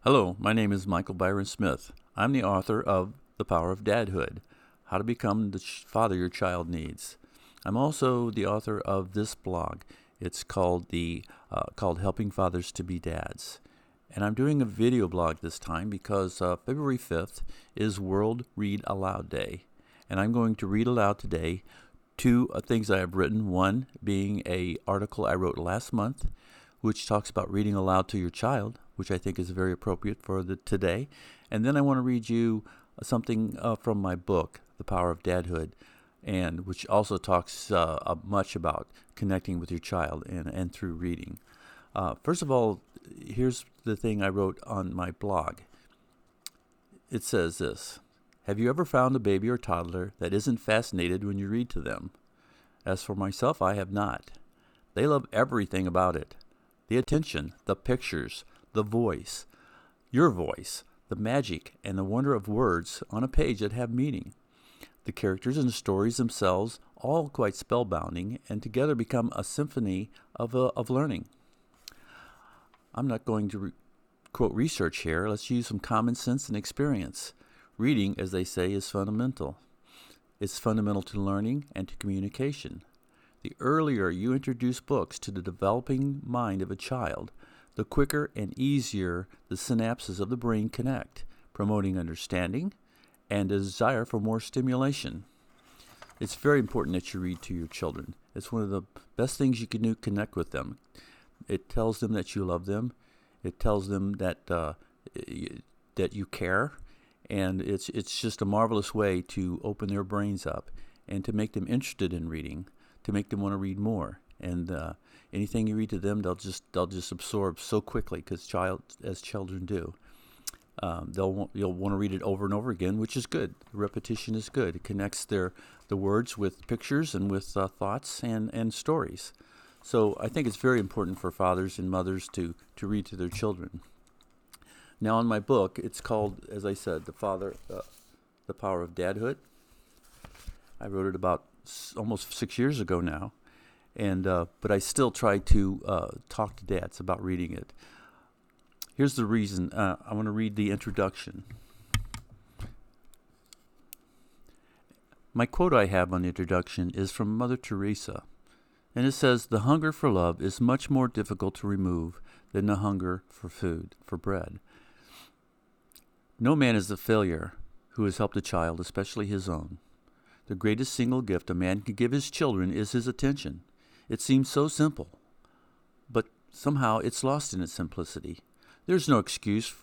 Hello, my name is Michael Byron Smith. I'm the author of The Power of Dadhood, How to Become the Father Your Child Needs. I'm also the author of this blog. It's called Helping Fathers to Be Dads. And I'm doing a video blog this time because February 5th is World Read Aloud Day. And I'm going to read aloud today two things I have written. One being an article I wrote last month, which talks about reading aloud to your child, which I think is very appropriate for today. And then I want to read you something from my book, The Power of Dadhood, and which also talks much about connecting with your child and through reading. First of all, here's the thing I wrote on my blog. It says this: have you ever found a baby or toddler that isn't fascinated when you read to them? As for myself, I have not. They love everything about it. The attention, the pictures, the voice, your voice, the magic, and the wonder of words on a page that have meaning. The characters and the stories themselves, all quite spellbinding, and together become a symphony of learning. I'm not going to quote research here. Let's use some common sense and experience. Reading, as they say, is fundamental. It's fundamental to learning and to communication. The earlier you introduce books to the developing mind of a child, the quicker and easier the synapses of the brain connect, promoting understanding and a desire for more stimulation. It's very important that you read to your children. It's one of the best things you can do, connect with them. It tells them that you love them. It tells them that you care. And it's just a marvelous way to open their brains up and to make them interested in reading, to make them want to read more. And anything you read to them, they'll just absorb so quickly, because children do. You'll want to read it over and over again, which is good. Repetition is good. It connects the words with pictures and with thoughts and stories. So I think it's very important for fathers and mothers to read to their children. Now, in my book, it's called, as I said, The Power of Dadhood. I wrote it about almost 6 years ago now, but I still try to talk to dads about reading it. Here's the reason. I want to read the introduction. My quote I have on the introduction is from Mother Teresa, and it says, "The hunger for love is much more difficult to remove than the hunger for food, for bread. No man is a failure who has helped a child, especially his own. The greatest single gift a man can give his children is his attention. It seems so simple, but somehow it's lost in its simplicity. There's no excuse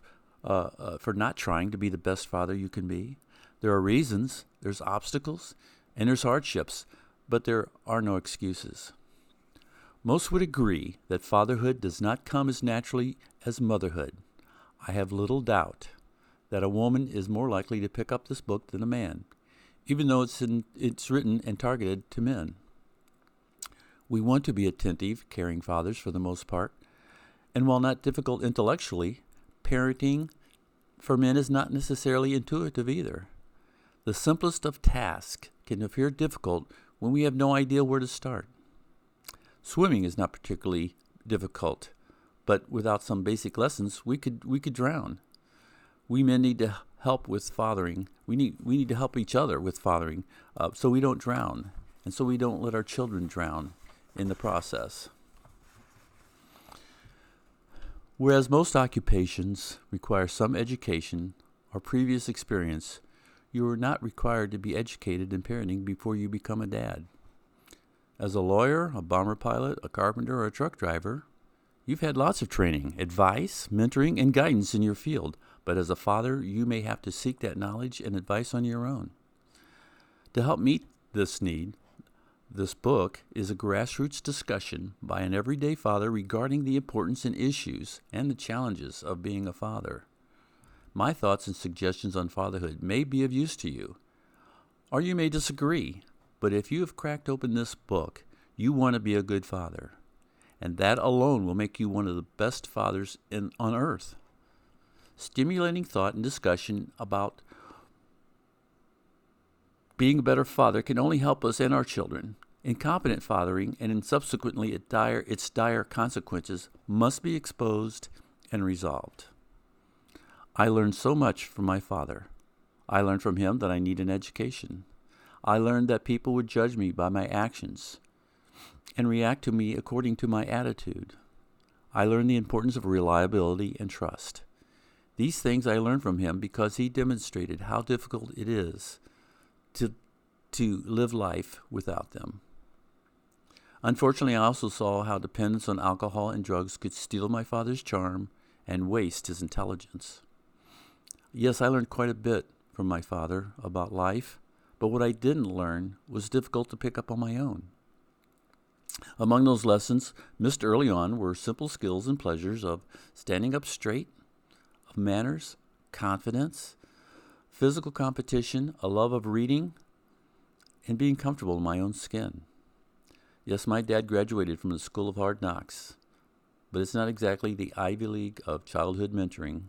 for not trying to be the best father you can be. There are reasons, there's obstacles, and there's hardships, but there are no excuses. Most would agree that fatherhood does not come as naturally as motherhood. I have little doubt that a woman is more likely to pick up this book than a man, even though it's written and targeted to men. We want to be attentive, caring fathers for the most part, and while not difficult intellectually, parenting for men is not necessarily intuitive either. The simplest of tasks can appear difficult when we have no idea where to start. Swimming is not particularly difficult, but without some basic lessons, we could drown. We men need to help with fathering. We need to help each other with fathering, so we don't drown, and so we don't let our children drown in the process. Whereas most occupations require some education or previous experience, you are not required to be educated in parenting before you become a dad. As a lawyer, a bomber pilot, a carpenter, or a truck driver, you've had lots of training, advice, mentoring, and guidance in your field. But as a father, you may have to seek that knowledge and advice on your own. To help meet this need, this book is a grassroots discussion by an everyday father regarding the importance and issues and the challenges of being a father. My thoughts and suggestions on fatherhood may be of use to you, or you may disagree, but if you have cracked open this book, you want to be a good father, and that alone will make you one of the best fathers on earth. Stimulating thought and discussion about being a better father can only help us and our children. Incompetent fathering and subsequently its dire consequences must be exposed and resolved. I learned so much from my father. I learned from him that I need an education. I learned that people would judge me by my actions and react to me according to my attitude. I learned the importance of reliability and trust. These things I learned from him because he demonstrated how difficult it is to live life without them. Unfortunately, I also saw how dependence on alcohol and drugs could steal my father's charm and waste his intelligence. Yes, I learned quite a bit from my father about life, but what I didn't learn was difficult to pick up on my own. Among those lessons missed early on were simple skills and pleasures of standing up straight, of manners, confidence, physical competition, a love of reading, and being comfortable in my own skin. Yes, my dad graduated from the School of Hard Knocks, but it's not exactly the Ivy League of childhood mentoring.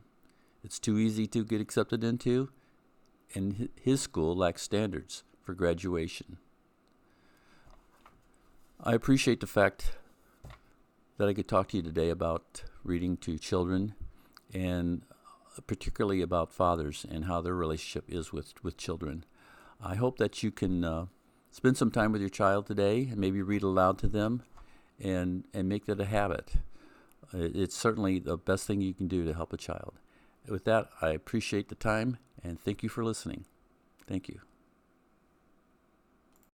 It's too easy to get accepted into, and his school lacks standards for graduation. I appreciate the fact that I could talk to you today about reading to children, and particularly about fathers and how their relationship is with children. I hope that you can spend some time with your child today and maybe read aloud to them and make that a habit. It's certainly the best thing you can do to help a child. With that, I appreciate the time and thank you for listening. Thank you.